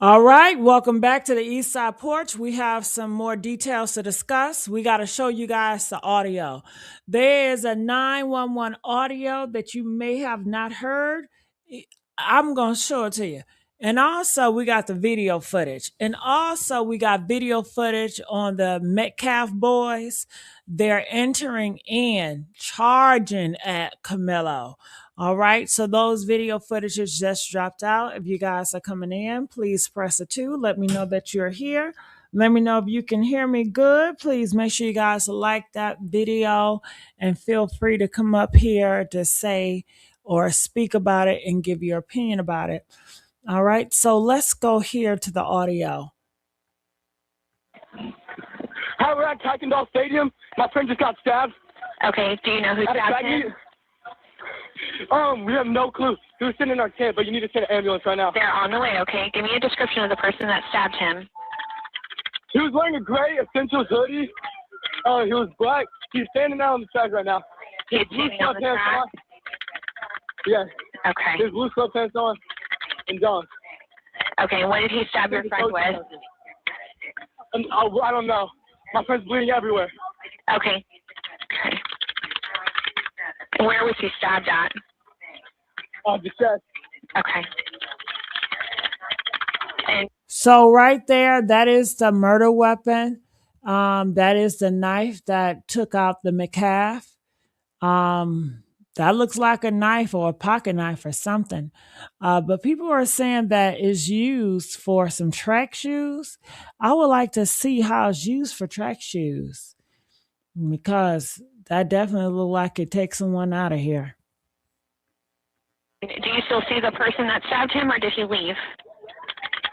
All right, welcome back to the East Side Porch. We have some more details to discuss. We got to show you guys the audio. There is a 911 audio that you may have not heard. I'm going to show it to you. And also, we got the video footage. And also, we got video footage on the Metcalf boys. They're entering in, charging at Carmelo. All right, so those video footages just dropped out. If you guys are coming in, please press a 2. Let me know that you're here. Let me know if you can hear me good. Please make sure you guys like that video and feel free to come up here to say or speak about it and give your opinion about it. All right, so let's go here to the audio. Hi, we're at Kuykendall Stadium. My friend just got stabbed. Okay, do you know who stabbed him? We have no clue. He was sitting in our tent, but you need to send an ambulance right now. They're on the way, okay? Give me a description of the person that stabbed him. He was wearing a gray Essentials hoodie. He was black. He's standing out on the track right now. He's standing on the track? Yeah. Okay. His blue sweatpants on and John. Okay, what did he stab your friend with? I don't know. My friend's bleeding everywhere. Okay. Where was he stabbed at? The chest. Okay. And So right there, that is the murder weapon. That is the knife that took out the McCaff. That looks like a knife or a pocket knife or something. But people are saying that it's used for some track shoes. I would like to see how it's used for track shoes because that definitely looked like it takes someone out of here. do you still see the person that stabbed him, or did he leave?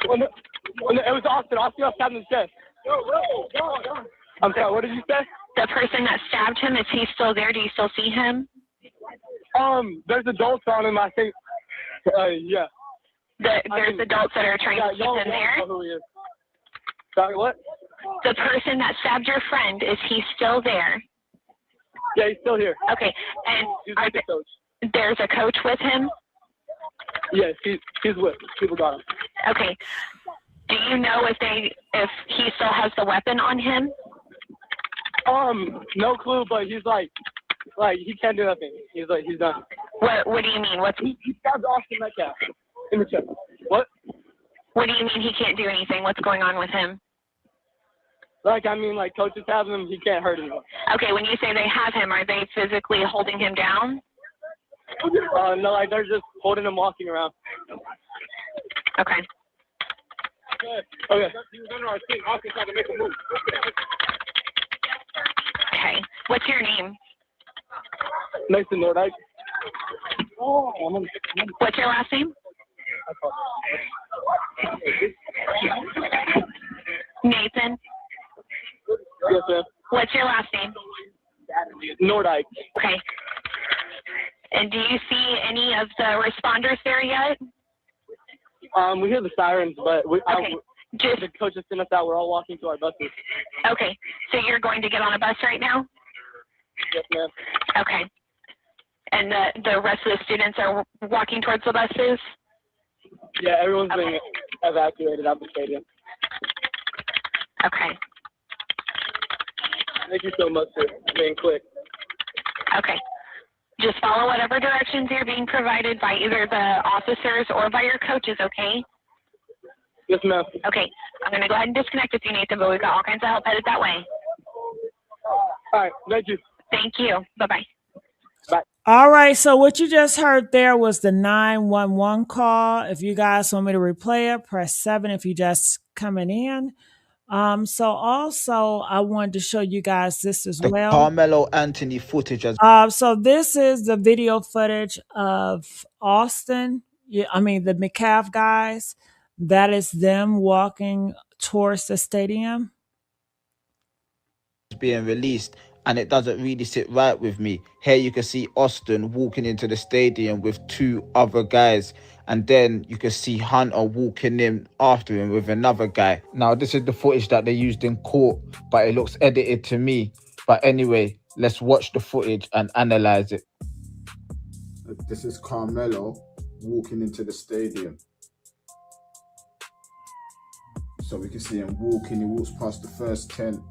It was Austin. Austin got stabbed in the chest. I'm sorry, what did you say? The person that stabbed him, is he still there? Do you still see him? There's adults on him, I think. Yeah. There's adults that are trying to keep him there? Know who he is. Sorry, what? The person that stabbed your friend, is he still there? Yeah, he's still here. Okay, and He's with the coach. there's a coach with him? Yes, he's with. People got him. Okay. Do you know if he still has the weapon on him? No clue, but he's like he can't do nothing. He's done. What do you mean? He stabbed Austin Metcalf in the chest. What? What do you mean he can't do anything? What's going on with him? Coaches have him. He can't hurt anyone. Okay, when you say they have him, are they physically holding him down? No, they're just holding him, walking around. Okay. Okay. He was under our team. Austin tried to make a move. Okay. What's your name? Nathan Nordyke. What's your last name? Nathan. Yes, ma'am. What's your last name? Nordyke. Okay. And do you see any of the responders there yet? We hear the sirens, but the coach just sent us out. We're all walking to our buses. Okay. So you're going to get on a bus right now? Yes, ma'am. Okay. And the rest of the students are walking towards the buses? Yeah, everyone's being evacuated out the stadium. Okay. Thank you so much for being quick. Okay. Just follow whatever directions you're being provided by either the officers or by your coaches, okay? Yes, ma'am. Okay. I'm going to go ahead and disconnect with you, Nathan, but we've got all kinds of help headed that way. All right. Thank you. Thank you. Bye-bye. Bye. All right, so what you just heard there was the 911 call. If you guys want me to replay it, press 7 if you just coming in. So also I wanted to show you guys this as The well. Carmelo Anthony footage as So this is the video footage of Austin. The McCaff guys. That is them walking towards the stadium. being released, and it doesn't really sit right with me. Here you can see Austin walking into the stadium with 2 other guys, and then you can see Hunter walking in after him with another guy. Now this is the footage that they used in court, but it looks edited to me. But anyway, let's watch the footage and analyze it. This is Karmelo walking into the stadium. So we can see him walking. He walks past the first tent.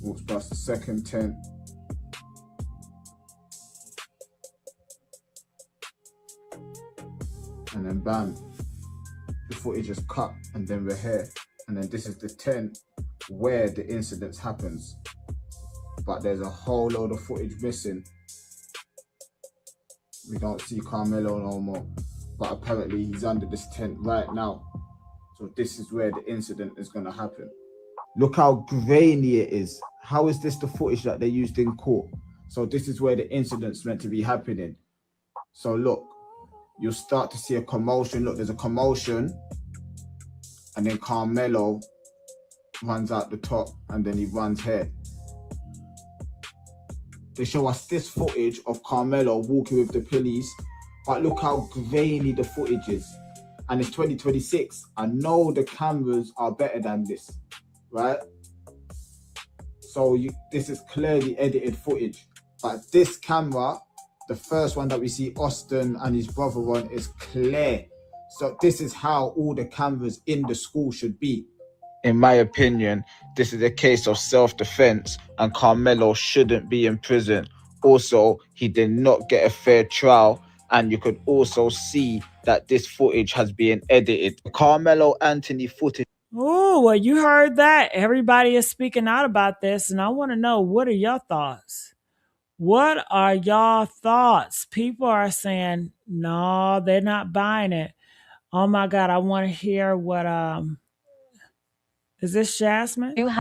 Walks past the second tent. And then bam, the footage is cut, and then we're here. And then this is the tent where the incident happens. But there's a whole load of footage missing. We don't see Karmelo no more. But apparently he's under this tent right now. So this is where the incident is gonna happen. Look how grainy it is. How is this the footage that they used in court? So this is where the incident's meant to be happening. So look, you'll start to see a commotion. Look, there's a commotion. And then Karmelo runs out the top, and then he runs here. They show us this footage of Karmelo walking with the police, but look how grainy the footage is. And it's 2026. I know the cameras are better than this, right? So this is clearly edited footage. But this camera, the first one that we see Austin and his brother on, is clear. So this is how all the cameras in the school should be. In my opinion, this is a case of self-defense, and Karmelo shouldn't be in prison. Also, he did not get a fair trial, and you could also see that this footage has been edited. Karmelo Anthony footage. Oh, well, you heard that. Everybody is speaking out about this, and I want to know, what are your thoughts? What are y'all thoughts? People are saying, no, they're not buying it. Oh my God, I want to hear what is this Jasmine? You have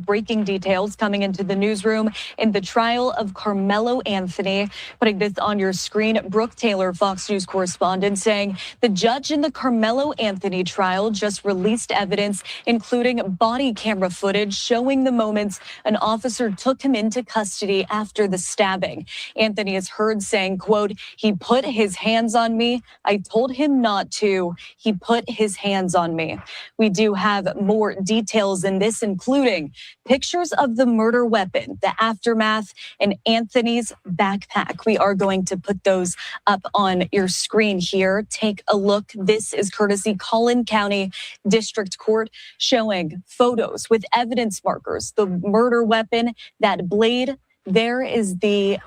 breaking details coming into the newsroom in the trial of Karmelo Anthony. Putting this on your screen, Brooke Taylor, Fox News correspondent, saying the judge in the Karmelo Anthony trial just released evidence, including body camera footage showing the moments an officer took him into custody after the stabbing. Anthony is heard saying, quote, "He put his hands on me. I told him not to. He put his hands on me." We do have more details in this, including pictures of the murder weapon, the aftermath, and Anthony's backpack. We are going to put those up on your screen here. Take a look. This is courtesy Collin County District Court, showing photos with evidence markers, the murder weapon, that blade. There is the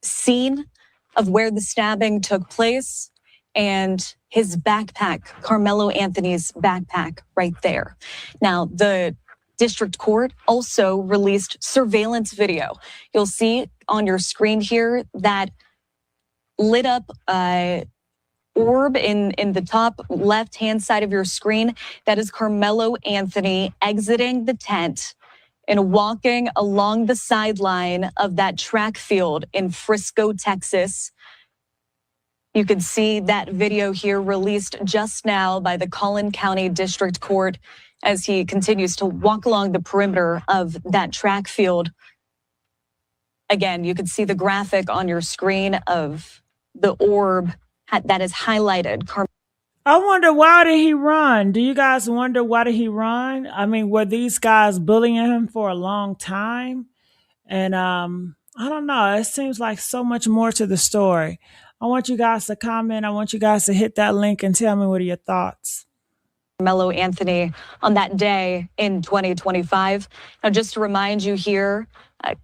scene of where the stabbing took place, and his backpack, Karmelo Anthony's backpack, right there. Now, the District Court also released surveillance video. You'll see on your screen here that lit up orb in the top left-hand side of your screen. That is Karmelo Anthony exiting the tent and walking along the sideline of that track field in Frisco, Texas. You can see that video here released just now by the Collin County District Court as he continues to walk along the perimeter of that track field. Again, you can see the graphic on your screen of the orb that is highlighted. I wonder, why did he run? Do you guys wonder why did he run? I mean, were these guys bullying him for a long time? And I don't know. It seems like so much more to the story. I want you guys to comment. I want you guys to hit that link and tell me what are your thoughts. Karmelo Anthony on that day in 2025. Now, just to remind you here,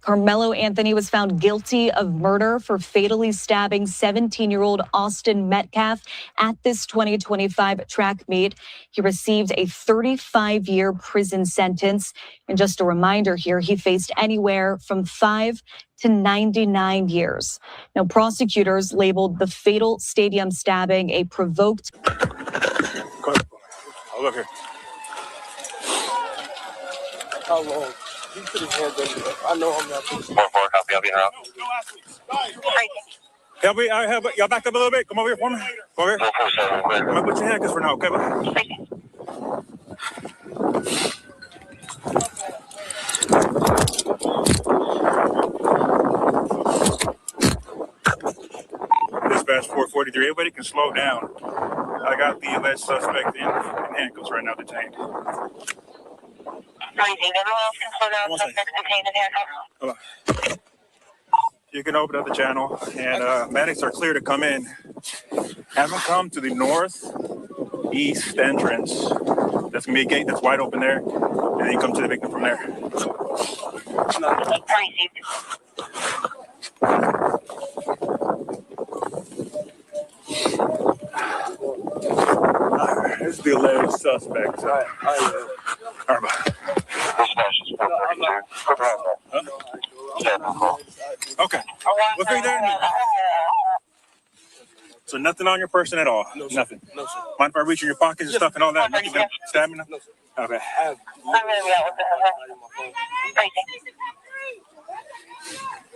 Karmelo Anthony was found guilty of murder for fatally stabbing 17-year-old Austin Metcalf at this 2025 track meet. He received a 35-year prison sentence. And just a reminder here, he faced anywhere from 5 to 99 years. Now, prosecutors labeled the fatal stadium stabbing a provoked. Oh, look here. How long? He put his hands everywhere. I know I'm not. 4-4, copy. I'll be here. Help me. Help me. Y'all back up a little bit. Come over here for me. Go over here. I'm gonna put your handcuffs for now, okay? Dispatch 443. Everybody can slow down. I got the alleged suspect in handcuffs right now, detained. You can open up the channel, and medics are clear to come in. Have them come to the northeast entrance. That's gonna be a gate that's wide open there, and then you come to the victim from there. This is the alleged suspect. All right, bye. Okay. What's right there? So nothing on your person at all? No, nothing? No, sir. Mind if I reach in your pockets and stuff and all that? Nothing gonna stab me? No, sir. Okay.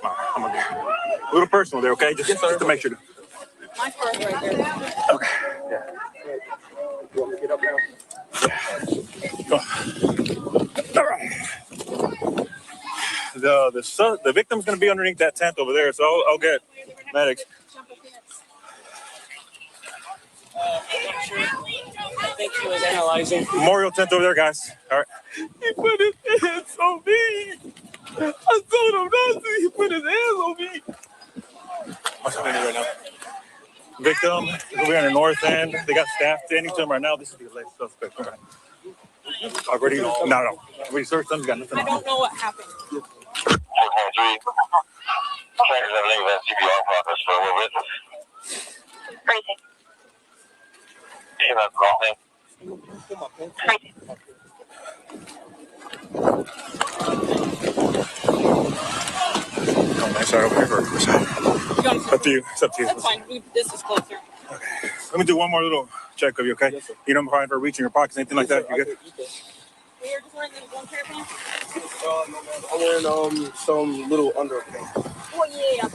I'm gonna get a little personal there, okay? Just to make sure. My purse right there. Okay. Yeah. You want me to get up now? Yeah. Go. All right. The victim's gonna be underneath that tent over there, so I'll get medics. I think he was analyzing. Memorial tent over there, guys. All right. He put his hands on me. I told him not to. He put his hands on me. What's happening right now? Victim is over on the north end. They got staff standing to him right now. This is the alleged suspect. All right. Already? No. We searched them. Got nothing. I don't know what happened. Crazy. Oh, nice. Sorry, over here for up to you. It's up to you. That's fine. This is closer. Okay. Let me do one more little check of you, okay? Yes, sir. You don't mind for reaching your pockets, anything like that? You good? You're just wearing the one pair of pants? I'm wearing some little underpants. Oh yeah.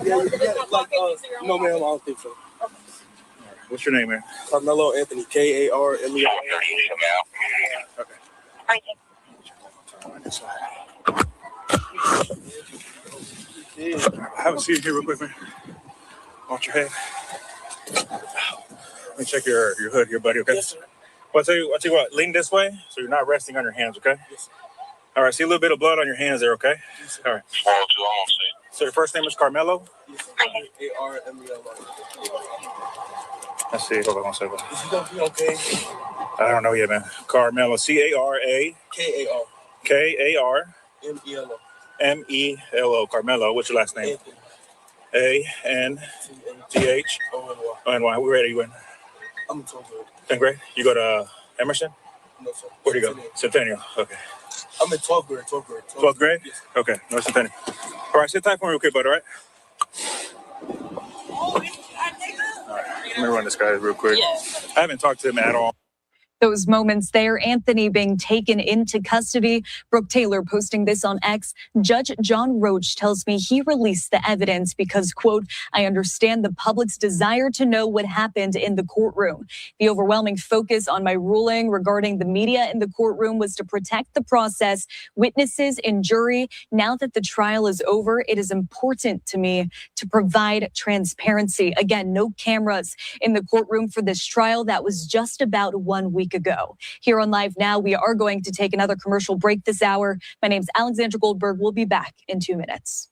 No, ma'am, I don't think so. Right. What's your name, man? Karmelo Anthony, Karmelo. Okay. Have a seat here real quick, man. Watch your head. Let me check your hood here, buddy, okay? Yes, sir. Well, I'll tell you what, lean this way so you're not resting on your hands, okay? Yes, sir. All right, see a little bit of blood on your hands there, okay? Yes, all right. So your first name is Karmelo? Yes, sir. Karmelo. Let's see, hold on one second. Is he gonna be okay? I don't know yet, man. Karmelo, C-A-R-A. K-A-R. K-A-R. M-E-L-O. M-E-L-O. Karmelo, what's your last name? Anthony. A-N-T-H. O-N-Y. O-N-Y. Where are you in? I'm in 12th grade. 10th grade? You go to Emerson? No, sir. Where do you go? Centennial. Okay. I'm in 12th grade. 12th grade? Yes. Okay. No, Centennial. All right, sit tight for me real quick, bud, all right? All right. Let me run this guy real quick. Yes. I haven't talked to him at all. Those moments there, Anthony being taken into custody. Brooke Taylor posting this on X. Judge John Roach tells me he released the evidence because, quote, I understand the public's desire to know what happened in the courtroom. The overwhelming focus on my ruling regarding the media in the courtroom was to protect the process, witnesses, and jury. Now that the trial is over, it is important to me to provide transparency. Again, no cameras in the courtroom for this trial. That was just about 1 week ago. Here on Live Now, we are going to take another commercial break this hour. My name's Alexandra Goldberg. We'll be back in 2 minutes.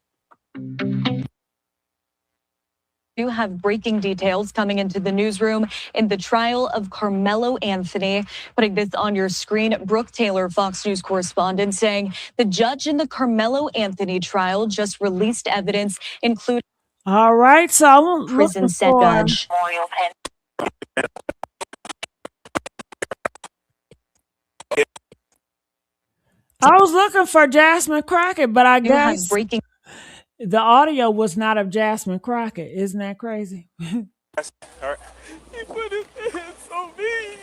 You have breaking details coming into the newsroom in the trial of Karmelo Anthony. Putting this on your screen, Brooke Taylor, Fox News correspondent, saying the judge in the Karmelo Anthony trial just released evidence, including All right, so I'm prison looking set for judge. I was looking for Jasmine Crockett, but I You have guess breaking. the audio was not of Jasmine Crockett. Isn't that crazy? All right. He put his hands on me.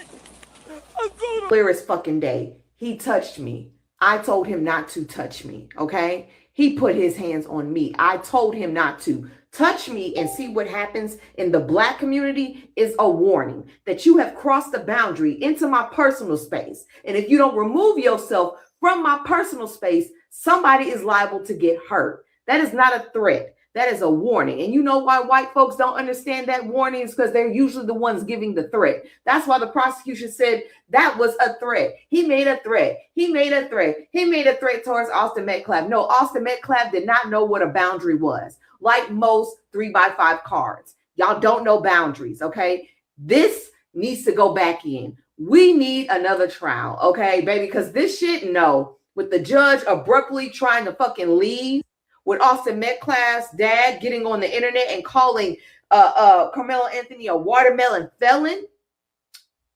I told him. Clear as fucking day. He touched me. I told him not to touch me, okay? He put his hands on me. I told him not to. Touch me and see what happens in the Black community is a warning that you have crossed the boundary into my personal space. And if you don't remove yourself from my personal space, somebody is liable to get hurt. That is not a threat. That is a warning. And you know why white folks don't understand that warning is because they're usually the ones giving the threat. That's why the prosecution said that was a threat. He made a threat. He made a threat. He made a threat towards Austin Metcalf. No, Austin Metcalf did not know what a boundary was. Like most 3x5 cards. Y'all don't know boundaries, okay? This needs to go back in. We need another trial, okay, baby? Because this shit, no. With the judge abruptly trying to fucking leave, with Austin Metcalf's dad getting on the internet and calling Carmelo Anthony a watermelon felon,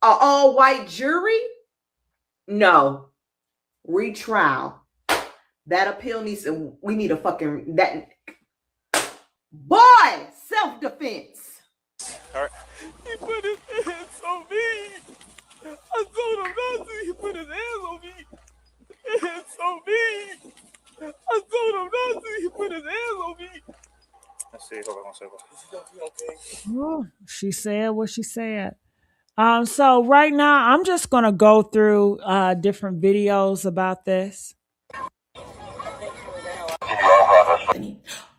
an all-white jury. No, retrial. That appeal needs to. We need a fucking that. Boy, self-defense. All right. He put his hands on me. I told him not to. He put his hands on me. Hands on me. I told him not to. He put his hands on me. Let's see. Hold on one second. Oh, she said what she said. So right now I'm just gonna go through different videos about this.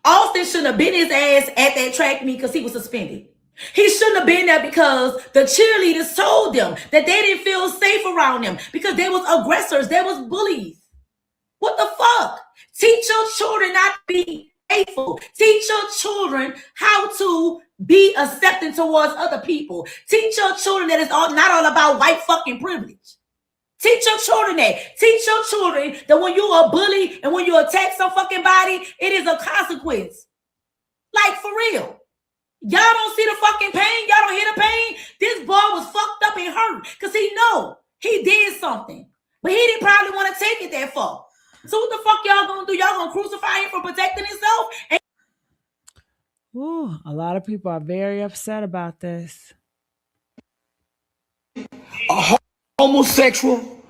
Austin shouldn't have been his ass at that track meet because he was suspended. He shouldn't have been there because the cheerleaders told them that they didn't feel safe around him because there was aggressors, there was bullies. What the fuck? Teach your children not to be hateful. Teach your children how to be accepting towards other people. Teach your children that it's not all about white fucking privilege. Teach your children that. Teach your children that when you're a bully and when you attack some fucking body, it is a consequence. Like, for real. Y'all don't see the fucking pain. Y'all don't hear the pain. This boy was fucked up and hurt because he know he did something. But he didn't probably want to take it that far. So what the fuck y'all gonna do? Y'all gonna crucify him for protecting himself? Ooh, a lot of people are very upset about this. A homosexual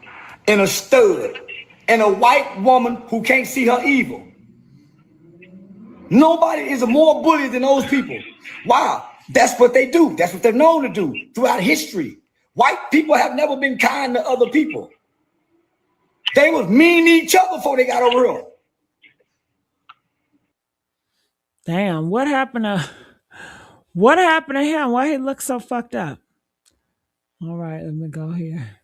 and a stud and a white woman who can't see her evil. Nobody is a more bully than those people. Wow, that's what they do. That's what they're known to do throughout history. White people have never been kind to other people. They was mean to each other before they got over here. Damn, what happened to him? Why he look so fucked up? All right, let me go here.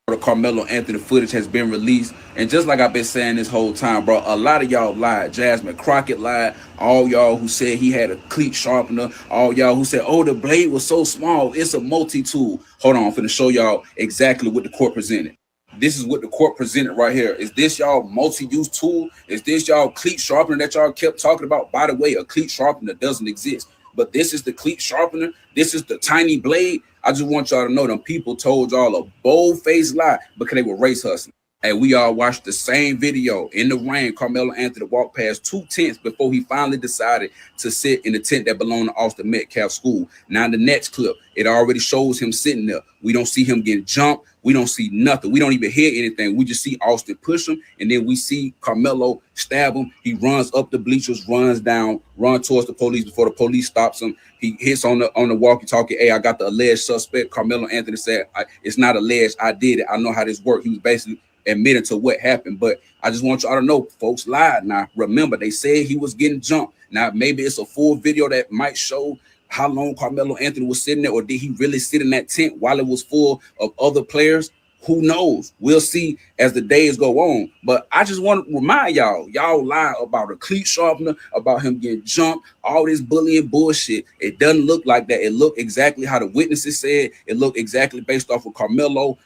The Carmelo Anthony footage has been released, and just like I've been saying this whole time, bro, a lot of y'all lied. Jasmine Crockett lied. All y'all who said he had a cleat sharpener, all y'all who said, oh, the blade was so small, it's a multi-tool. Hold on, I'm finna show y'all exactly what the court presented. This is what the court presented right here. Is this y'all multi-use tool? Is this y'all cleat sharpener that y'all kept talking about? By the way, a cleat sharpener doesn't exist, but this is the cleat sharpener. This is the tiny blade. I just want y'all to know them people told y'all a bold-faced lie because they were race hustling. And we all watched the same video in the rain. Carmelo Anthony walked past 2 tents before he finally decided to sit in the tent that belonged to Austin Metcalf School. Now in the next clip, it already shows him sitting there. We don't see him getting jumped. We don't see nothing. We don't even hear anything. We just see Austin push him, and then we see Carmelo stab him. He runs up the bleachers, runs down, runs towards the police before the police stops him. He hits on the walkie-talkie. Hey, I got the alleged suspect. Carmelo Anthony said, it's not alleged. I did it. I know how this works. He was basically admitting to what happened. But I just want y'all to know, folks lied. Now, remember, they said he was getting jumped. Now, maybe it's a full video that might show how long Carmelo Anthony was sitting there, or did he really sit in that tent while it was full of other players? Who knows? We'll see as the days go on. But I just want to remind y'all lie about a cleat sharpener, about him getting jumped, all this bullying bullshit. It doesn't look like that. It looked exactly how the witnesses said. It looked exactly based off of Carmelo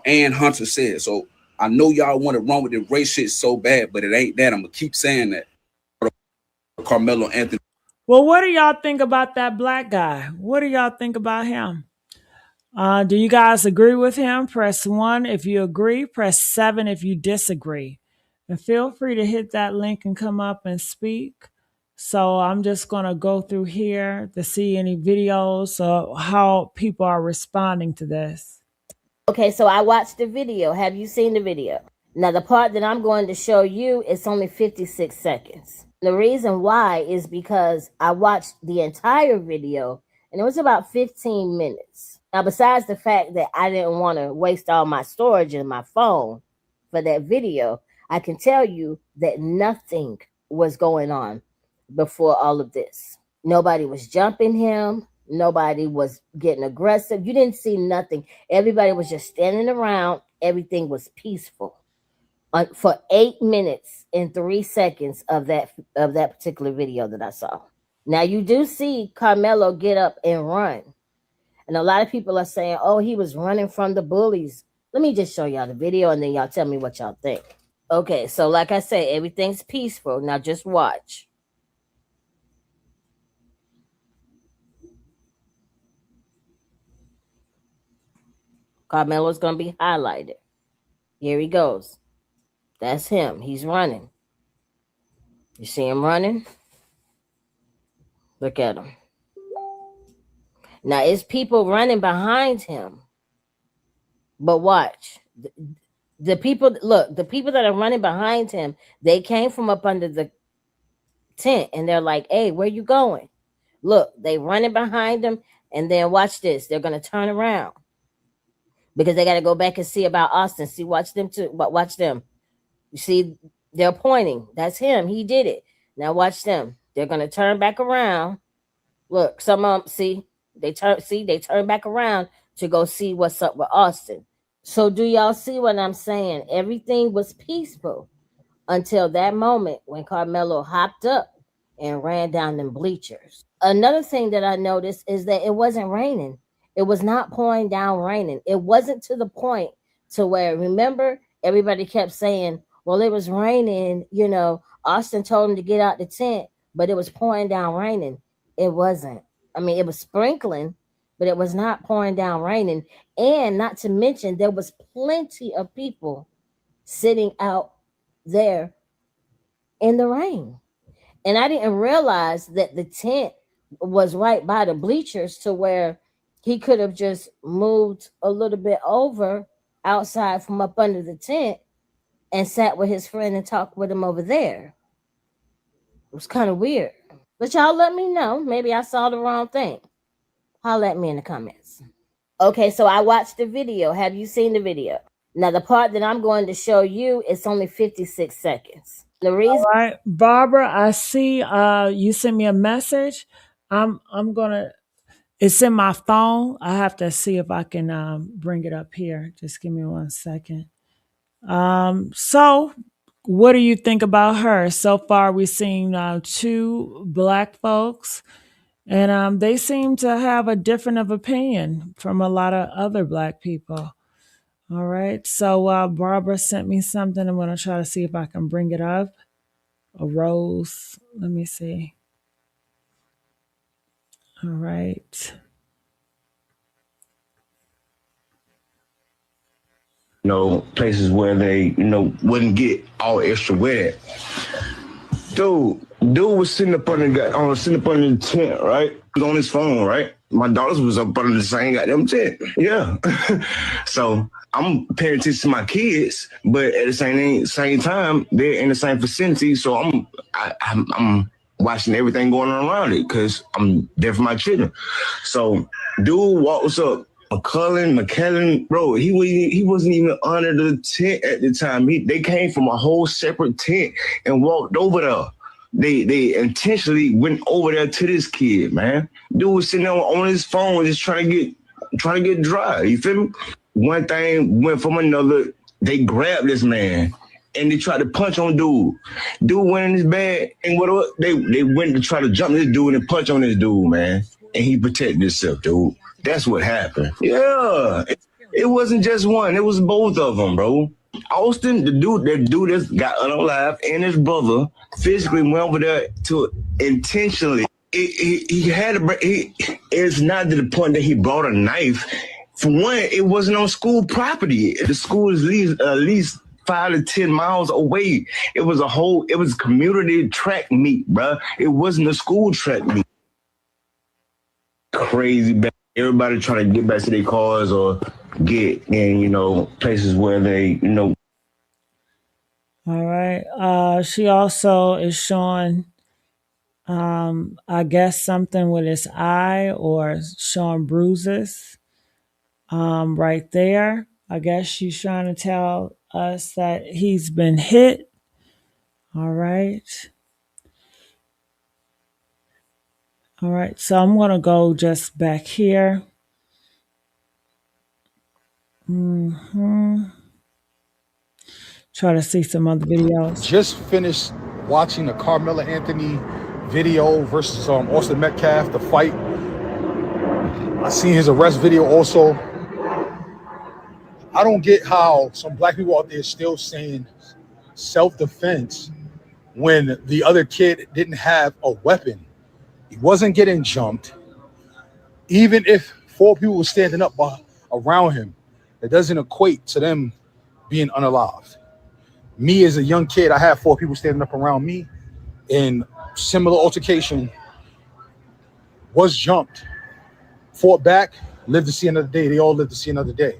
and Hunter said. So I know y'all want to run with the race shit so bad, but it ain't that. I'm going to keep saying that. Carmelo Anthony. Well, what do y'all think about that black guy? What do y'all think about him? Do you guys agree with him? Press 1 if you agree. Press 7 if you disagree. And feel free to hit that link and come up and speak. So I'm just going to go through here to see any videos of how people are responding to this. Okay, so I watched the video. Have you seen the video? Now, the part that I'm going to show you is only 56 seconds. The reason why is because I watched the entire video, and it was about 15 minutes. Now, besides the fact that I didn't want to waste all my storage in my phone for that video, I can tell you that nothing was going on before all of this. Nobody was jumping him. Nobody was getting aggressive. You didn't see nothing. Everybody was just standing around. Everything was peaceful. For 8 minutes and 3 seconds of that particular video that I saw. Now you do see Carmelo get up and run. And a lot of people are saying, oh, he was running from the bullies. Let me just show y'all the video and then y'all tell me what y'all think. Okay, so like I say, everything's peaceful. Now just watch. Karmelo's going to be highlighted. Here he goes. That's him. He's running. You see him running? Look at him. Now, it's people running behind him. But watch. The people, look, the people that are running behind him, they came from up under the tent and they're like, hey, where you going? Look, they running behind him, and then watch this. They're going to turn around because they got to go back and see about Austin. See, watch them too. Watch them. You see, they're pointing. That's him. He did it. Now watch them. They're going to turn back around. Look, some of them, see, they turn back around to go see what's up with Austin. So do y'all see what I'm saying? Everything was peaceful until that moment when Karmelo hopped up and ran down them bleachers. Another thing that I noticed is that it wasn't raining. It was not pouring down raining. It wasn't to the point to where, remember, everybody kept saying, well, it was raining, you know, Austin told him to get out the tent, but it was pouring down raining. It wasn't. I mean, it was sprinkling, but it was not pouring down raining. And not to mention, there was plenty of people sitting out there in the rain. And I didn't realize that the tent was right by the bleachers to where he could have just moved a little bit over outside from up under the tent and sat with his friend and talked with him over there. It was kind of weird. But y'all let me know. Maybe I saw the wrong thing. Holler at me in the comments. Okay, so I watched the video. Have you seen the video? Now, the part that I'm going to show you, it's only 56 seconds. The reason. All right, Barbara, I see you sent me a message. I'm gonna. It's in my phone. I have to see if I can bring it up here. Just give me 1 second. So what do you think about her? So far, we've seen 2 Black folks, and they seem to have a different of opinion from a lot of other Black people. All right. So Barbara sent me something. I'm going to try to see if I can bring it up. A rose. Let me see. All right. You know, places where they, you know, wouldn't get all extra wet. Dude was sitting up under the tent, right? He was on his phone, right? My daughters was up under the same goddamn tent. Yeah. So I'm paying attention to my kids, but at the same time, they're in the same vicinity. So I'm watching everything going on around it because I'm there for my children. So dude walks up. McKellen, bro, he wasn't even under the tent at the time. They came from a whole separate tent and walked over there. They intentionally went over there to this kid, man. Dude was sitting there on his phone just trying to get dry. You feel me? One thing went from another. They grabbed this man and they tried to punch on dude. Dude went in his bag and whatever. They went to try to jump this dude and punch on this dude, man. And he protected himself, dude. That's what happened. Yeah. It wasn't just one. It was both of them, bro. Austin, that dude that got unalive, and his brother physically went over there to intentionally. It's not to the point that he brought a knife. For one, it wasn't on school property. The school is at least 5 to 10 miles away. It was a community track meet, bro. It wasn't a school track meet. Crazy bad. Everybody trying to get back to their cars or get in, you know, places where they, you know. All right. She also is showing, I guess, something with his eye or showing bruises right there. I guess she's trying to tell us that he's been hit. All right. All right. So I'm going to go just back here. Try to see some other videos. Just finished watching the Carmelo Anthony video versus Austin Metcalf, the fight. I seen his arrest video also. I don't get how some black people out there still saying self-defense when the other kid didn't have a weapon. He wasn't getting jumped. Even if 4 people were standing up around him, it doesn't equate to them being unalived. Me as a young kid, I had 4 people standing up around me in similar altercation, was jumped, fought back, lived to see another day. They all lived to see another day.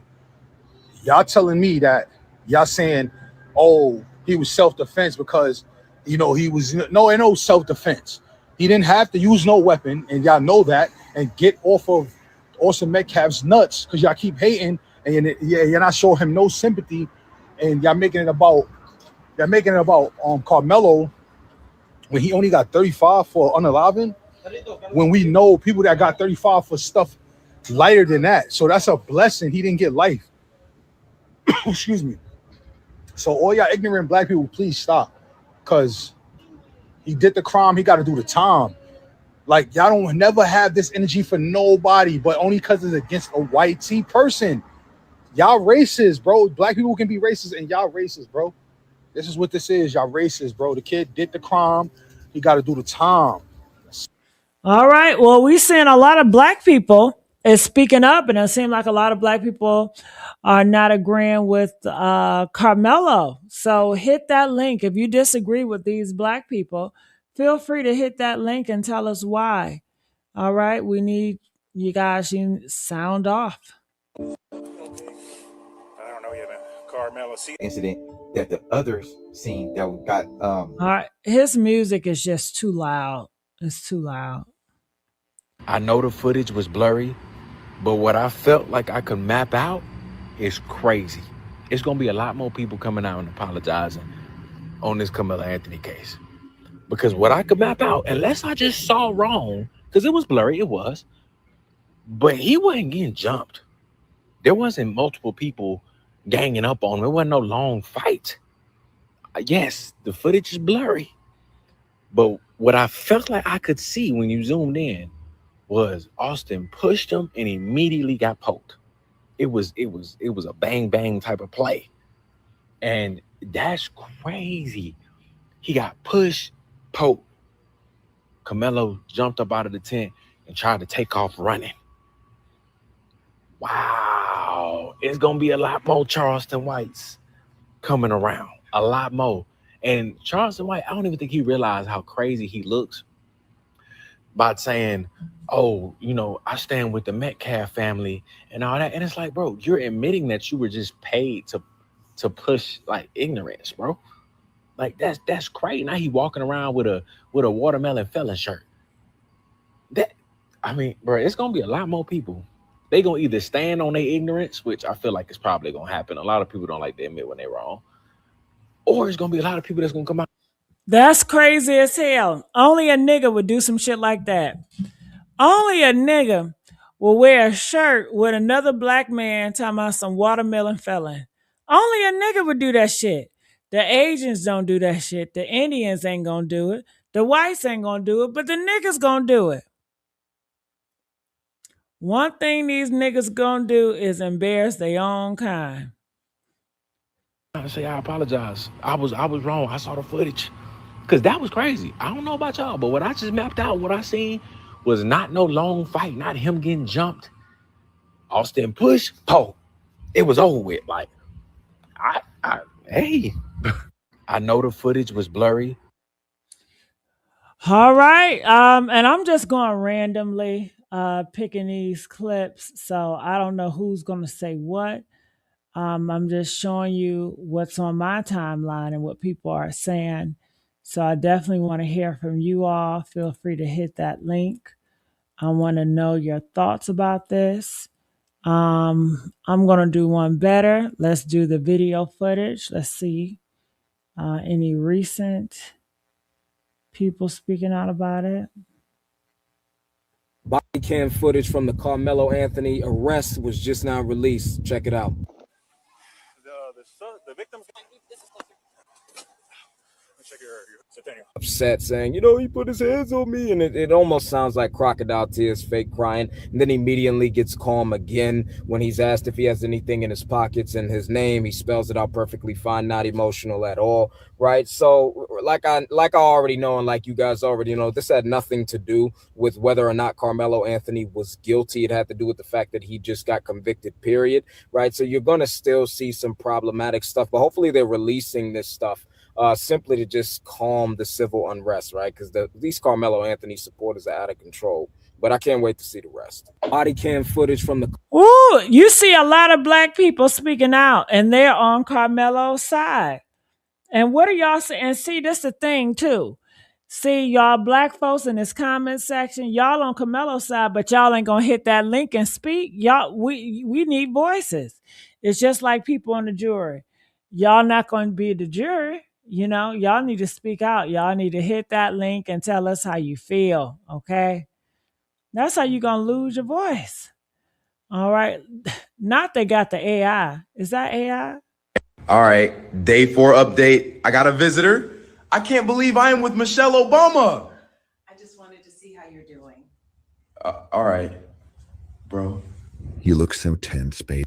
Y'all telling me that y'all saying, oh, he was self-defense because, he was, no self-defense. He didn't have to use no weapon, and y'all know that, and get off of Austin Metcalf's nuts because y'all keep hating, and you're not showing him no sympathy, and y'all making it about Karmelo when he only got 35 for unaliving, when we know people that got 35 for stuff lighter than that. So that's a blessing. He didn't get life. Excuse me. So all y'all ignorant black people, please stop. Because he did the crime, he got to do the time. Like, y'all don't never have this energy for nobody, but only because it's against a white person. Y'all racist, bro. Black people can be racist, and y'all racist, bro. This is what this is. Y'all racist, bro. The kid did the crime. He got to do the time. All right. Well, we seeing a lot of black people is speaking up, and it seems like a lot of black people are not agreeing with Karmelo. So hit that link. If you disagree with these black people, feel free to hit that link and tell us why. All right. We need you guys to sound off. I don't know yet, man. Karmelo incident that the others seen that got All right. His music is just too loud. It's too loud. I know the footage was blurry, but what I felt like I could map out is crazy. It's going to be a lot more people coming out and apologizing on this Karmelo Anthony case. Because what I could map out, unless I just saw wrong, because it was blurry, it was, but he wasn't getting jumped. There wasn't multiple people ganging up on him. It wasn't no long fight. Yes, the footage is blurry, but what I felt like I could see when you zoomed in was Austin pushed him and immediately got poked. It was a bang bang type of play. And that's crazy. He got pushed, poked. Karmelo jumped up out of the tent and tried to take off running. Wow. It's gonna be a lot more Charleston Whites coming around. A lot more. And Charleston White, I don't even think he realized how crazy he looks by saying, oh, I stand with the Metcalf family and all that. And it's like, bro, you're admitting that you were just paid to push like ignorance, bro. Like that's crazy. Now he walking around with a watermelon felon shirt. Bro, it's gonna be a lot more people. They gonna either stand on their ignorance, which I feel like is probably gonna happen. A lot of people don't like to admit when they're wrong. Or it's gonna be a lot of people that's gonna come out. That's crazy as hell. Only a nigga would do some shit like that. Only a nigga will wear a shirt with another black man talking about some watermelon felon. Only a nigga would do that shit. The Asians don't do that shit. The Indians ain't gonna do it. The whites ain't gonna do it, but the niggas gonna do it. One thing these niggas gonna do is embarrass their own kind. I say I apologize. I was wrong. I saw the footage. Because that was crazy. I don't know about y'all, but what I just mapped out, what I seen was not no long fight, not him getting jumped. Austin push, poke. It was over with. Like, hey, I know the footage was blurry. All right. And I'm just going randomly picking these clips. So I don't know who's going to say what. I'm just showing you what's on my timeline and what people are saying. So I definitely want to hear from you all. Feel free to hit that link. I want to know your thoughts about this. I'm going to do one better. Let's do the video footage. Let's see any recent people speaking out about it. Body cam footage from the Karmelo Anthony arrest was just now released. Check it out. The victims. Check your upset saying, you know, he put his hands on me. And it almost sounds like crocodile tears, fake crying. And then he immediately gets calm again when he's asked if he has anything in his pockets and his name. He spells it out perfectly fine, not emotional at all. Right. So like I already know, and like you guys already know, this had nothing to do with whether or not Karmelo Anthony was guilty. It had to do with the fact that he just got convicted, period. Right. So you're going to still see some problematic stuff, but hopefully they're releasing this stuff simply to just calm the civil unrest, right? Because these Karmelo Anthony supporters are out of control. But I can't wait to see the rest. Body cam footage from the... Ooh, you see a lot of black people speaking out, and they're on Karmelo's side. And what are y'all saying? And see, this is the thing, too. See, y'all black folks in this comment section, y'all on Karmelo's side, but y'all ain't gonna hit that link and speak. Y'all, we need voices. It's just like people on the jury. Y'all not gonna be the jury. You know, y'all need to speak out. Y'all need to hit that link and tell us how you feel. Okay. That's how you're gonna lose your voice. All right. Not they got the AI. Is that AI? All right, day 4 update. I got a visitor. I can't believe I am with Michelle Obama. I just wanted to see how you're doing. All right, bro. You look so tense, babe.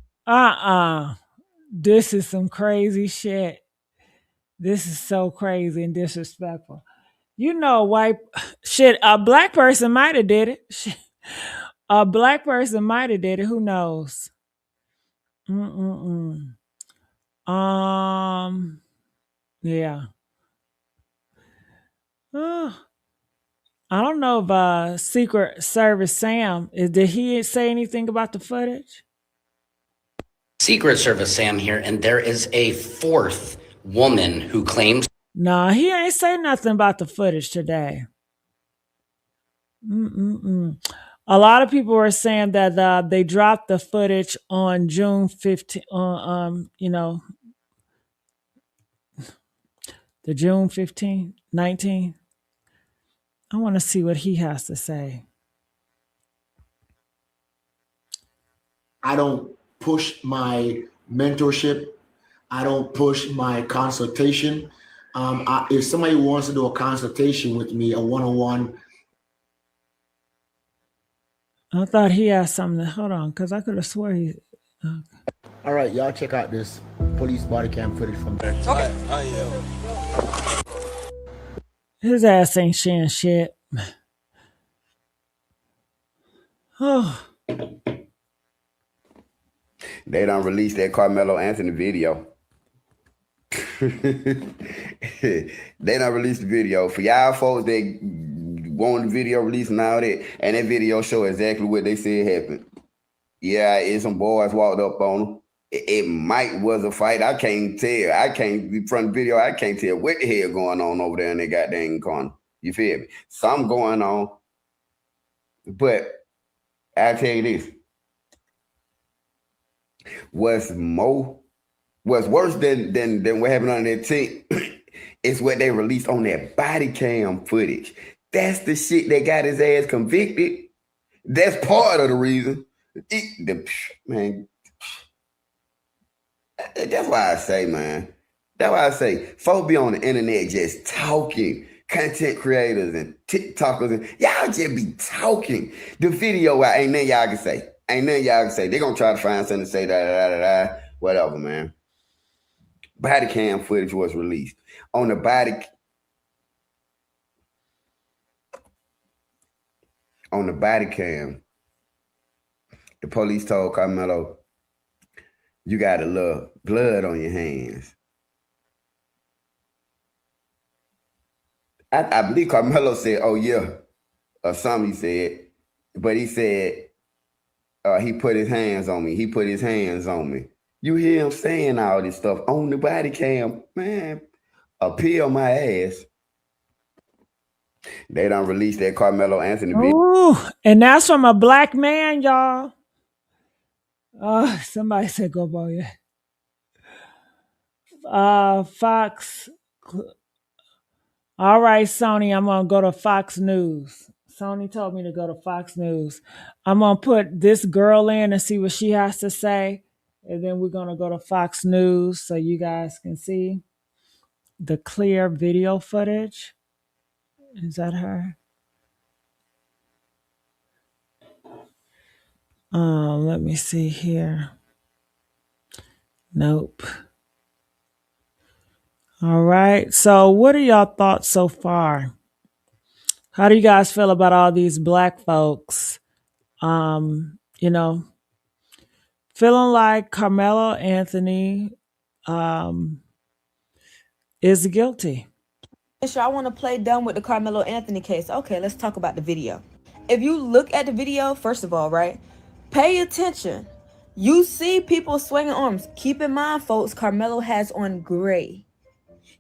This is some crazy shit. This is so crazy and disrespectful. You know, white shit, a black person might have did it. Shit. A black person might have did it. Who knows? Yeah. I don't know if Secret Service Sam, did he say anything about the footage? Secret Service Sam here, and there is a 4th woman who claims... Nah, he ain't say nothing about the footage today. A lot of people were saying that they dropped the footage on June 15th, the June 15th, 19th. I want to see what he has to say. I don't push my mentorship. I don't push my consultation. If somebody wants to do a consultation with me, a one-on-one. I thought he had something. Hold on, because I could have swore he... All right, y'all check out this police body cam footage from there. His ass ain't sharing shit. Oh. They done released that Karmelo Anthony video. They done released the video. For y'all folks that want the video released and all that, and that video show exactly what they said happened. Yeah, it's some boys walked up on them. It might was a fight. I can't tell. I can't, from the video, I can't tell what the hell going on over there in that goddamn corner. You feel me? Something going on. But I'll tell you this. What's worse than what happened on that tape is what they released on that body cam footage. That's the shit that got his ass convicted. That's part of the reason. Man, that's why I say, man. That's why I say, folks be on the internet just talking. Content creators and TikTokers, and y'all just be talking. The video, ain't nothing y'all can say. Ain't nothing y'all can say. They're going to try to find something to say, whatever, man. Body cam footage was released. On the body cam, the police told Karmelo, you got a little blood on your hands. I believe Karmelo said, oh, yeah, or something he said. But he said, he put his hands on me. He put his hands on me. You hear him saying all this stuff on the body cam, man, appeal my ass. They done released that Karmelo Anthony video. Ooh, and that's from a black man, y'all. Somebody said go boy. Fox. All right, Sony, I'm going to go to Fox News. Sony told me to go to Fox News. I'm going to put this girl in and see what she has to say. And then we're going to go to Fox News so you guys can see. the clear video footage. Is that her? Let me see here. Nope. All right. So what are y'all thoughts so far? How do you guys feel about all these black folks? You know, feeling like Karmelo Anthony is guilty. Sure, I want to play dumb with the Karmelo Anthony case. Okay, let's talk about the video. If you look at the video, first of all, right, pay attention. You see people swinging arms. Keep in mind, folks, Karmelo has on gray.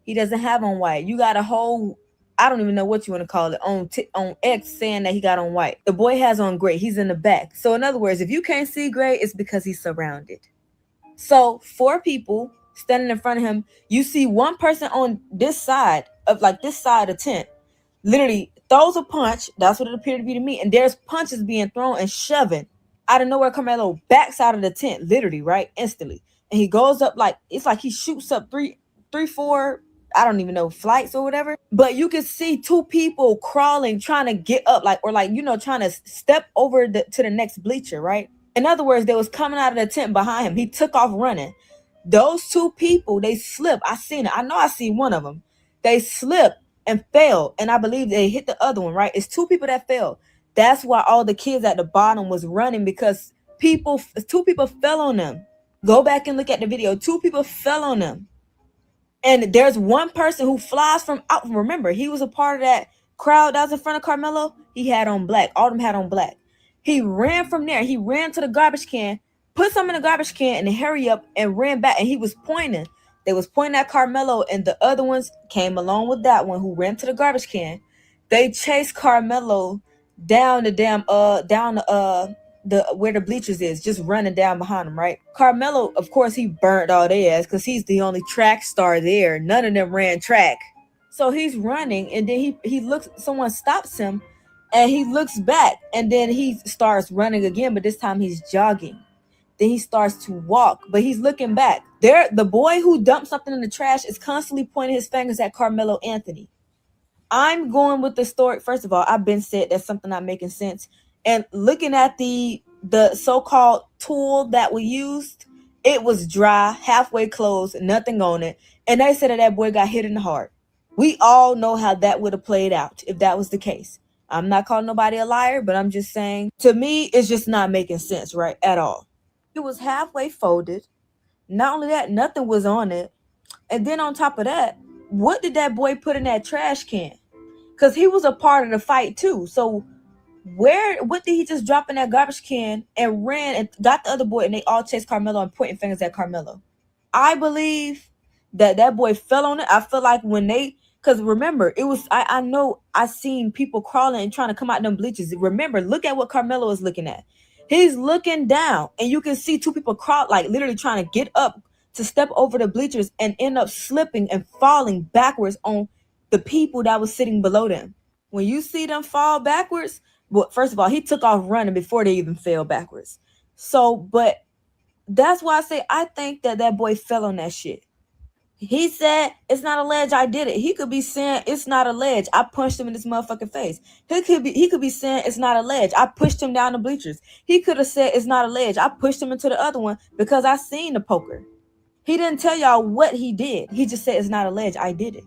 He doesn't have on white. You got a whole, I don't even know what you want to call it, on X saying that he got on white. The boy has on gray. He's in the back. So in other words, if you can't see gray, it's because he's surrounded. So 4 people standing in front of him. You see one person on this side of the tent literally throws a punch. That's what it appeared to be to me. And there's punches being thrown and shoving out of nowhere. Karmelo backs out of the tent, literally, right? Instantly. And he goes up it's like he shoots up three, 4, I don't even know, flights or whatever. But you can see 2 people crawling, trying to get up, trying to step over to the next bleacher, right? In other words, they was coming out of the tent behind him. He took off running. Those 2 people, they slipped. I seen it. I know I seen one of them. They slipped and fell. And I believe they hit the other one, right? It's 2 people that fell. That's why all the kids at the bottom was running, because 2 people fell on them. Go back and look at the video. 2 people fell on them. And there's one person who flies from out. Remember, he was a part of that crowd that was in front of Karmelo. He had on black. All of them had on black. He ran from there. He ran to the garbage can, put some in the garbage can, and hurry up and ran back. And he was pointing. They was pointing at Karmelo, and the other ones came along with that one who ran to the garbage can. They chased Karmelo down the where the bleachers is, just running down behind him, right? Karmelo, of course, he burnt all their ass because he's the only track star there. None of them ran track. So he's running, and then he looks, someone stops him, and he looks back, and then he starts running again, but this time he's jogging. Then he starts to walk, but he's looking back. The boy who dumped something in the trash is constantly pointing his fingers at Karmelo Anthony. I'm going with the story. First of all, I've been said that's something not making sense. And looking at the so-called tool that we used, it was dry, halfway closed, nothing on it. And they said that boy got hit in the heart. We all know how that would have played out if that was the case. I'm not calling nobody a liar, but I'm just saying, to me, it's just not making sense, right, at all. It was halfway folded. Not only that, nothing was on it. And then on top of that, what did that boy put in that trash can? Because he was a part of the fight too. So what did he just drop in that garbage can and ran and got the other boy, and they all chased Karmelo and pointing fingers at Karmelo? I believe that boy fell on it. I feel like because remember, it was, I know I seen people crawling and trying to come out them bleachers. Remember, look at what Karmelo is looking at. He's looking down, and you can see 2 people crawl, literally trying to get up to step over the bleachers and end up slipping and falling backwards on the people that was sitting below them. When you see them fall backwards, well, first of all, he took off running before they even fell backwards. So, but that's why I say I think that boy fell on that shit. He said, it's not alleged I did it. He could be saying, it's not alleged I punched him in his motherfucking face. He could be saying, it's not alleged I pushed him down the bleachers. He could have said, it's not alleged I pushed him into the other one because I seen the poker. He didn't tell y'all what he did. He just said, it's not alleged I did it.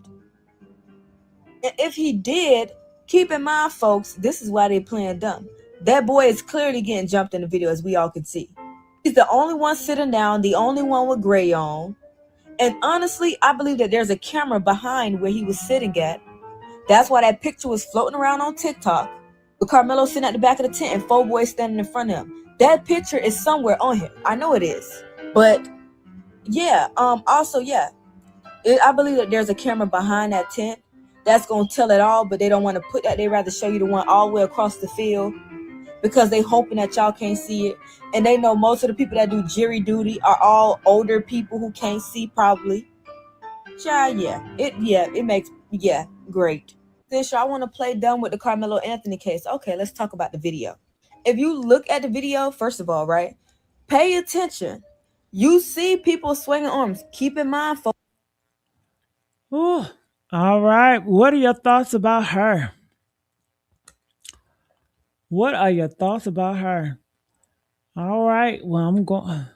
And if he did, keep in mind, folks, this is why they playing dumb. That boy is clearly getting jumped in the video, as we all can see. He's the only one sitting down, the only one with gray on. And honestly, I believe that there's a camera behind where he was sitting at. That's why that picture was floating around on TikTok with Karmelo sitting at the back of the tent and 4 boys standing in front of him. That picture is somewhere on here. I know it is. But yeah, I believe that there's a camera behind that tent that's going to tell it all, but they don't want to put that. They rather show you the one all the way across the field because they hoping that y'all can't see it. And they know most of the people that do jury duty are all older people who can't see probably. It makes, great. This, I want to play dumb with the Karmelo Anthony case. Okay, let's talk about the video. If you look at the video, first of all, right, pay attention. You see people swinging arms. Keep in mind, folks. Ooh. All right. What are your thoughts about her? What are your thoughts about her? All right. Well, I'm going.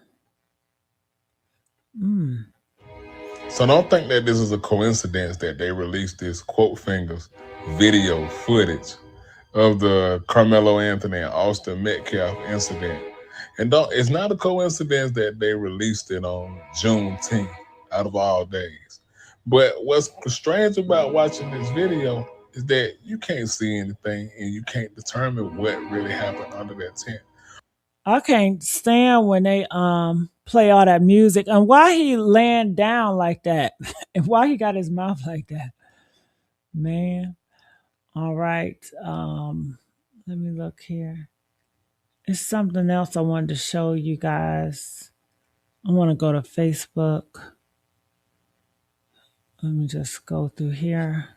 So don't think that this is a coincidence that they released this quote fingers video footage of the Carmelo Anthony and Austin Metcalf incident. And it's not a coincidence that they released it on Juneteenth out of all days. But what's strange about watching this video is that you can't see anything and you can't determine what really happened under that tent. I can't stand when they play all that music and why he laying down like that and why he got his mouth like that. Man. All right. Let me look here. It's something else I wanted to show you guys. I want to go to Facebook. Let me just go through here.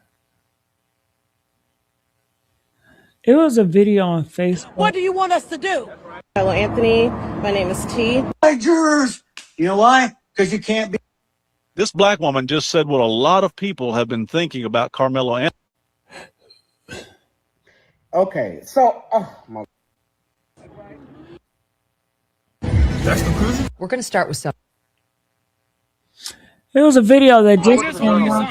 It was a video on Facebook. What do you want us to do? Hello, Anthony. My name is T. Hey, jurors. You know why? Because you can't be. This black woman just said what a lot of people have been thinking about Carmelo Anthony. Okay, so That's conclusion. We're going to start with some. It was a video that just came out.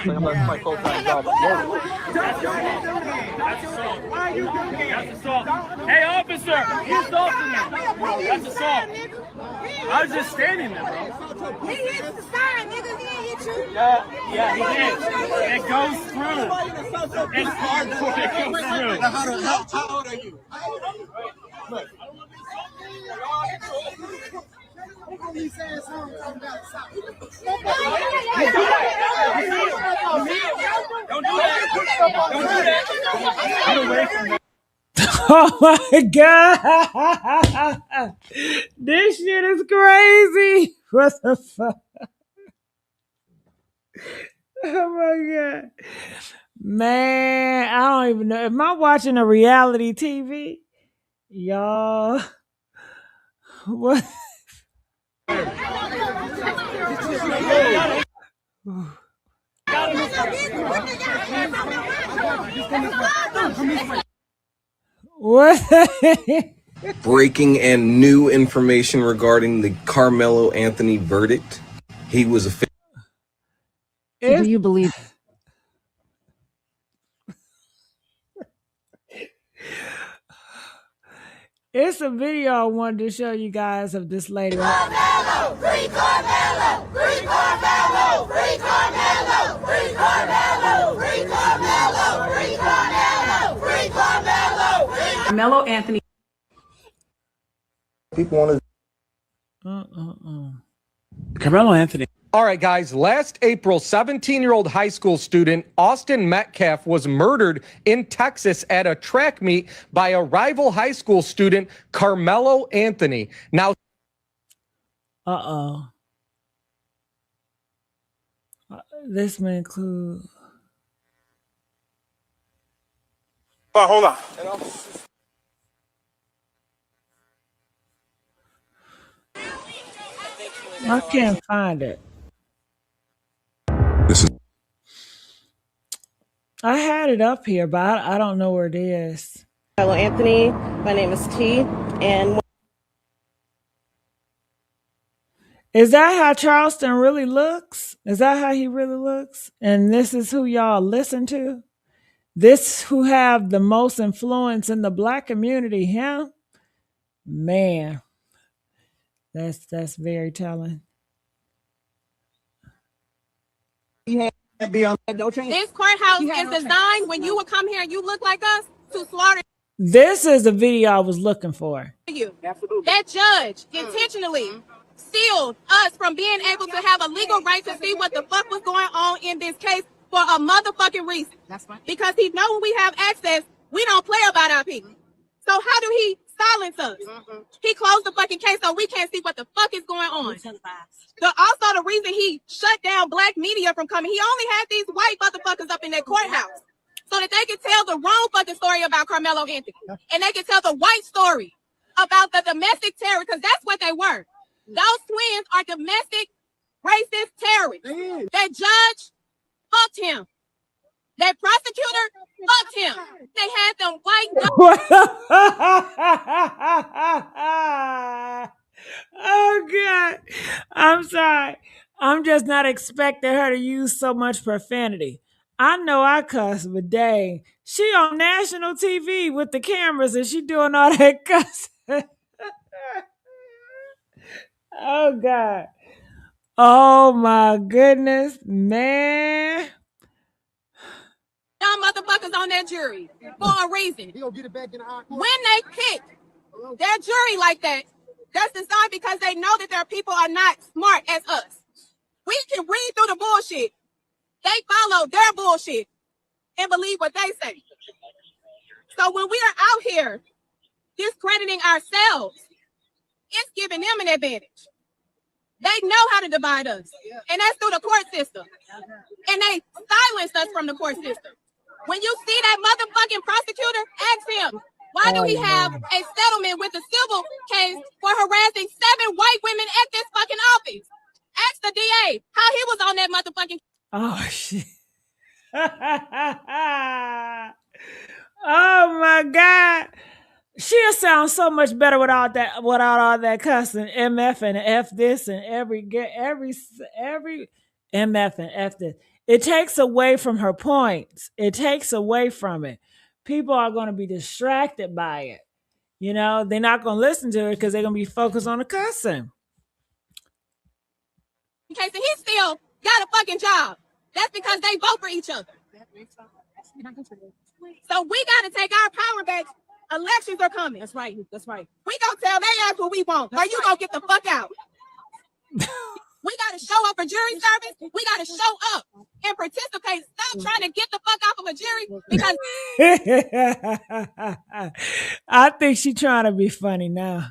Hey, officer, you assaulted me. That's assault. I was just standing there, bro. He hits the sign, nigga. He ain't hit you. Yeah, he did. It goes through. It's hardcore. It goes through. How old are you? Look. Oh my God. This shit is crazy. What the fuck? Oh my God. Man, I don't even know. Am I watching a reality TV? Y'all. What? What? Breaking and new information regarding the Carmelo Anthony verdict. He was a. Do you believe? It's a video I wanted to show you guys of this lady. Carmelo! Free Carmelo! Free Carmelo! Free Carmelo! Free Carmelo! Free Carmelo! Free Carmelo! Free Carmelo! Carmelo Anthony. People want to. Carmelo Anthony. All right, guys. Last April, 17-year-old high school student Austin Metcalf was murdered in Texas at a track meet by a rival high school student, Carmelo Anthony. Now, This may include. Hold on. I can't find it. I had it up here, but I don't know where it is. Hello, Anthony. My name is T. And is that how Charleston really looks? Is that how he really looks? And this is who y'all listen to? This who have the most influence in the black community, him? Man, that's very telling. This courthouse is designed when you would come here and you look like us to slaughter This is the video I was looking for. you. That judge intentionally sealed us from being able to have a legal right to see what the fuck was going on in this case for a motherfucking reason. Because he know when we have access, we don't play about our people. So how do he silence us? He closed the fucking case so we can't see what the fuck is going on. Also, the reason he shut down black media from coming, he only had these white motherfuckers up in that courthouse so that they could tell the wrong fucking story about Carmelo Anthony. And they could tell the white story about the domestic terror, because that's what they were. Those twins are domestic racist terrorists. That judge fucked him. That prosecutor fucked him. They had them white. Oh God. I'm sorry. I'm just not expecting her to use so much profanity. I know I cuss, but dang, she on national TV with the cameras and she doing all that cussing. Oh God. Oh my goodness, man. Y'all motherfuckers on that jury for a reason. When they pick their jury like that, that's designed because they know that their people are not smart as us. We can read through the bullshit. They follow their bullshit and believe what they say. So when we are out here discrediting ourselves, it's giving them an advantage. They know how to divide us, and that's through the court system. And they silence us from the court system. When you see that motherfucking prosecutor, ask him, why do he have a settlement with a civil case for harassing 7 white women at this fucking office? Ask the DA how he was on that motherfucking. Oh shit. Oh my God. She'll sound so much better without all that cussing. MF and F this and every MF and F this. It takes away from her points. It takes away from it. People are going to be distracted by it. You know, they're not going to listen to it because they're going to be focused on the cussing. Case and he still got a fucking job. That's because they vote for each other. So we got to take our power back. Elections are coming. That's right. That's right. We gonna tell they ass what we want, or you gonna get the fuck out. We gotta show up for jury service. We gotta show up and participate. Stop trying to get the fuck off of a jury because I think she's trying to be funny now.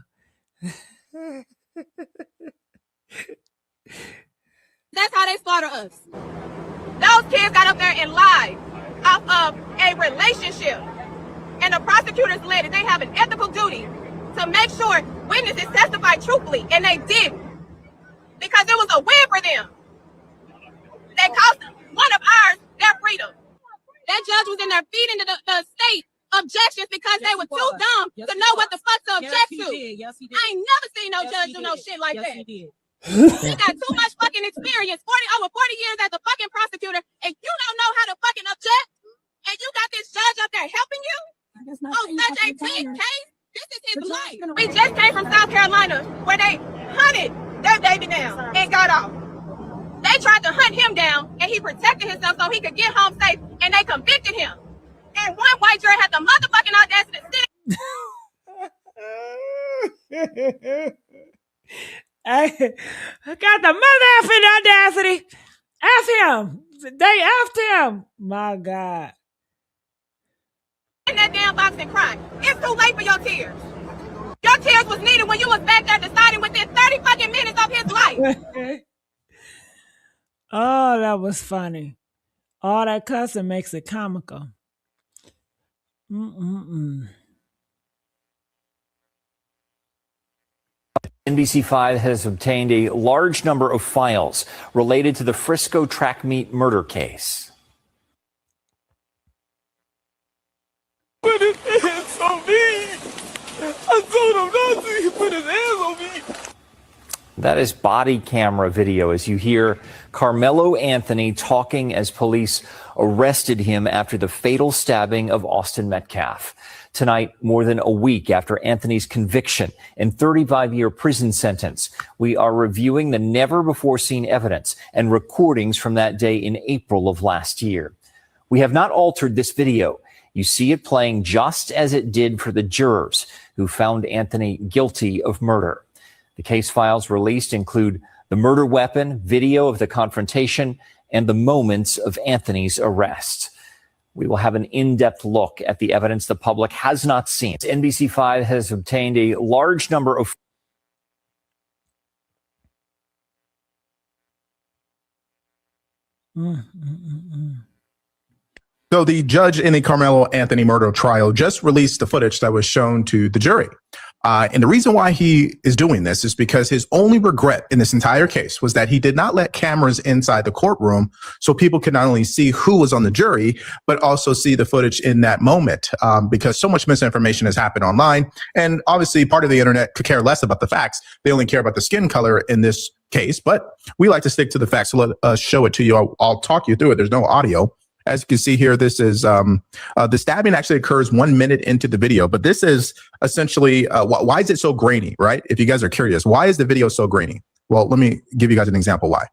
That's how they slaughter us. Those kids got up there and lied off of a relationship. And the prosecutors led it. They have an ethical duty to make sure witnesses testify truthfully, and they didn't. Because it was a win for them. They cost one of ours their freedom. That judge was in there feeding the state objections because they were too dumb to know what the fuck to object to. I ain't never seen no judge do no shit like that. He got too much fucking experience, over 40 years as a fucking prosecutor, and you don't know how to fucking object? And you got this judge up there helping you? Oh, such a big case? This is his life. We just came from South Carolina where they hunted their baby down and got off. They tried to hunt him down and he protected himself so he could get home safe, and they convicted him. And one white jury had the motherfucking audacity to sit. I got the mother effing audacity. F him. They effed him. My God. In that damn box and cry. It's too late for your tears. Your tears was needed when you was back there deciding within 30 fucking minutes of his life. Oh, that was funny. All that cussing makes it comical. NBC5 has obtained a large number of files related to the Frisco track meet murder case. Put his hands on me. I told him not to. He put his hands on me. That is body camera video as you hear Karmelo Anthony talking as police arrested him after the fatal stabbing of Austin Metcalf. Tonight, more than a week after Anthony's conviction and 35-year prison sentence, we are reviewing the never-before-seen evidence and recordings from that day in April of last year. We have not altered this video. You see it playing just as it did for the jurors who found Anthony guilty of murder. The case files released include the murder weapon, video of the confrontation, and the moments of Anthony's arrest. We will have an in-depth look at the evidence the public has not seen. NBC5 has obtained a large number of So the judge in the Karmelo Anthony murder trial just released the footage that was shown to the jury. And the reason why he is doing this is because his only regret in this entire case was that he did not let cameras inside the courtroom so people could not only see who was on the jury, but also see the footage in that moment, because so much misinformation has happened online. And obviously part of the internet could care less about the facts. They only care about the skin color in this case, but we like to stick to the facts. So let us show it to you. I'll talk you through it. There's no audio. As you can see here, this is the stabbing actually occurs 1 minute into the video, but this is essentially why is it so grainy, right? If you guys are curious, why is the video so grainy? Well, let me give you guys an example why.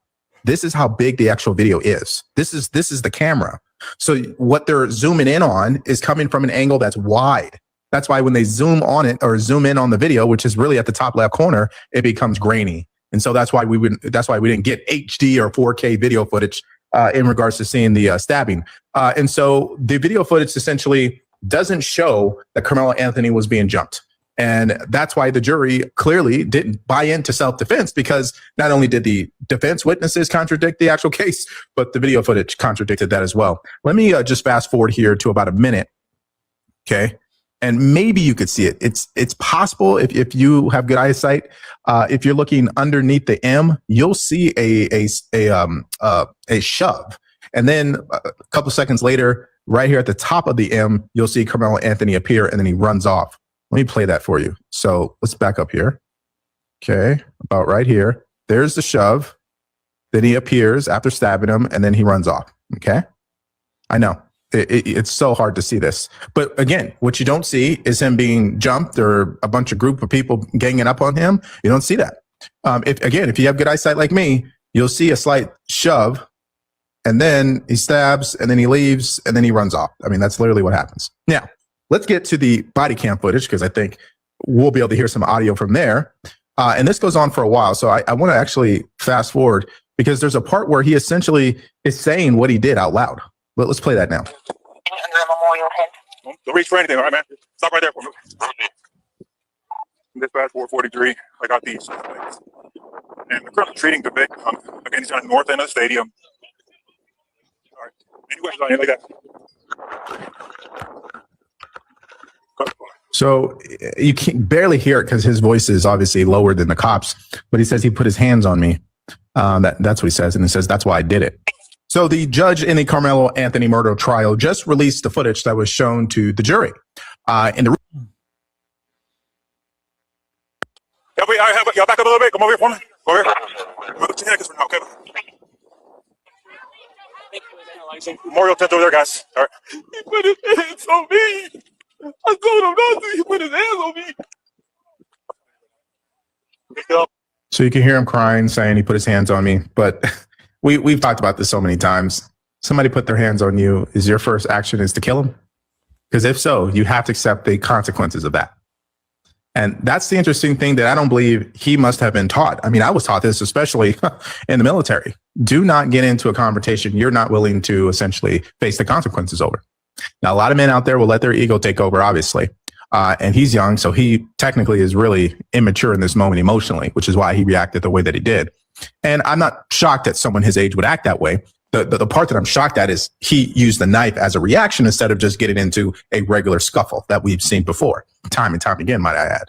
This is how big the actual video is. This is the camera. So what they're zooming in on is coming from an angle that's wide. That's why when they zoom on it or zoom in on the video, which is really at the top left corner, it becomes grainy. And so that's why we didn't get HD or 4K video footage in regards to seeing the stabbing. And so the video footage essentially doesn't show that Karmelo Anthony was being jumped. And that's why the jury clearly didn't buy into self-defense, because not only did the defense witnesses contradict the actual case, but the video footage contradicted that as well. Let me just fast forward here to about a minute. Okay. And maybe you could see it. It's possible if you have good eyesight. If you're looking underneath the M, you'll see a shove, and then a couple seconds later, right here at the top of the M, you'll see Karmelo Anthony appear, and then he runs off. Let me play that for you. So let's back up here. Okay, about right here. There's the shove. Then he appears after stabbing him, and then he runs off. Okay, I know. It's so hard to see this. But again, what you don't see is him being jumped or a bunch of group of people ganging up on him. You don't see that. If you have good eyesight like me, you'll see a slight shove, and then he stabs, and then he leaves, and then he runs off. I mean, that's literally what happens. Now, let's get to the body cam footage, because I think we'll be able to hear some audio from there. And this goes on for a while. So I want to actually fast forward, because there's a part where he essentially is saying what he did out loud. But let's play that now. Don't reach for anything, all right, man? Stop right there for me. Dispatch 443. I got these. And the currently treating the victim. Again, he's on the north end of the stadium. All right. Any questions on anything like that? So you can barely hear it because his voice is obviously lower than the cops. But he says he put his hands on me. That's what he says. And he says, that's why I did it. So the judge in the Karmelo Anthony murder trial just released the footage that was shown to the jury. Y'all back up a little bit. Come over here for me. Go over here. Put your handcuffs for now, okay? Memorial tent over there, guys. All right. He put his hands on me. I told him not to. He put his hands on me. So you can hear him crying, saying he put his hands on me. But we've talked about this so many times. Somebody put their hands on you. Is your first action is to kill him? Because if so, you have to accept the consequences of that. And that's the interesting thing that I don't believe he must have been taught. I mean, I was taught this, especially in the military. Do not get into a confrontation you're not willing to essentially face the consequences over. Now, a lot of men out there will let their ego take over, obviously. And he's young, so he technically is really immature in this moment emotionally, which is why he reacted the way that he did. And I'm not shocked that someone his age would act that way. The part that I'm shocked at is he used the knife as a reaction instead of just getting into a regular scuffle that we've seen before, time and time again, might I add.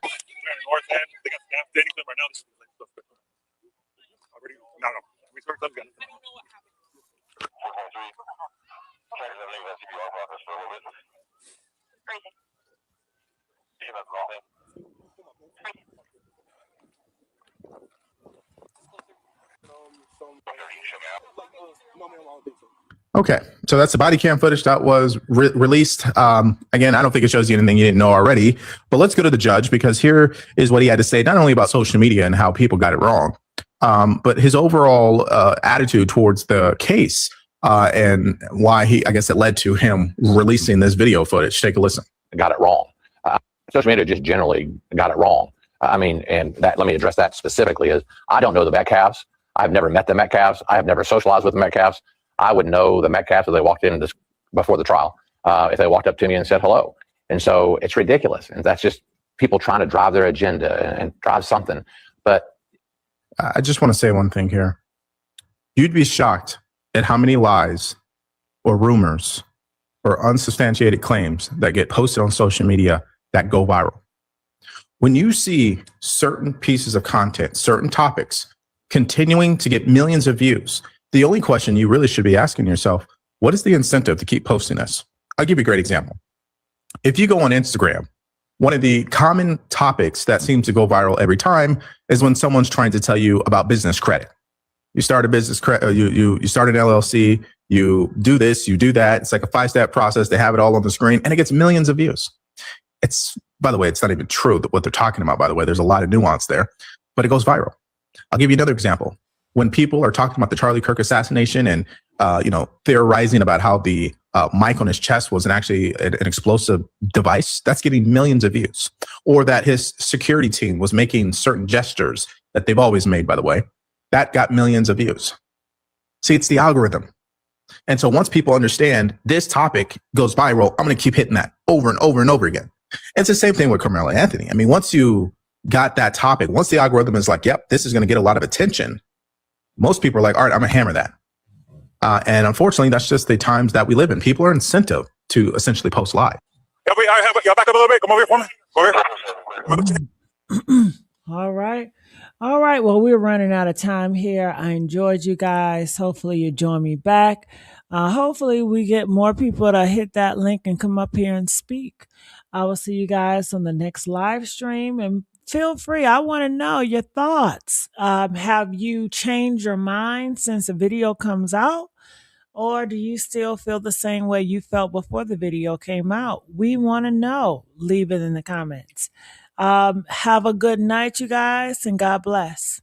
Okay, so that's the body cam footage that was released. Again, I don't think it shows you anything you didn't know already, but let's go to the judge, because here is what he had to say, not only about social media and how people got it wrong, but his overall attitude towards the case and why I guess it led to him releasing this video footage. Take a listen. Got it wrong. Social media just generally got it wrong. I mean, and that, let me address that specifically, is I don't know the Metcalfs. I've never met the Metcalfs. I have never socialized with the Metcalfs. I would know the Metcalfs if they walked in before the trial, if they walked up to me and said hello. And so it's ridiculous. And that's just people trying to drive their agenda and drive something. But I just want to say one thing here. You'd be shocked at how many lies or rumors or unsubstantiated claims that get posted on social media that go viral. When you see certain pieces of content, certain topics continuing to get millions of views, the only question you really should be asking yourself, what is the incentive to keep posting this? I'll give you a great example. If you go on Instagram, one of the common topics that seems to go viral every time is when someone's trying to tell you about business credit. You start a business credit, you start an LLC, you do this, you do that. It's like a 5-step process. They have it all on the screen and it gets millions of views. It's, by the way, it's not even true that what they're talking about, by the way. There's a lot of nuance there, but it goes viral. I'll give you another example. When people are talking about the Charlie Kirk assassination and, theorizing about how the mic on his chest was actually an explosive device, that's getting millions of views. Or that his security team was making certain gestures that they've always made, by the way, that got millions of views. See, it's the algorithm. And so once people understand this topic goes viral, I'm going to keep hitting that over and over and over again. It's the same thing with Karmelo Anthony. I mean, once you got that topic, once the algorithm is like, yep, this is going to get a lot of attention, most people are like, all right, I'm going to hammer that. And unfortunately, that's just the times that we live in. People are incentive to essentially post live. Y'all back up a little bit. Come over here for me. Over here. All right. All right. Well, we're running out of time here. I enjoyed you guys. Hopefully you join me back. Hopefully we get more people to hit that link and come up here and speak. I will see you guys on the next live stream, and feel free. I want to know your thoughts. Have you changed your mind since the video comes out? Or do you still feel the same way you felt before the video came out? We want to know. Leave it in the comments. Have a good night, you guys, and God bless.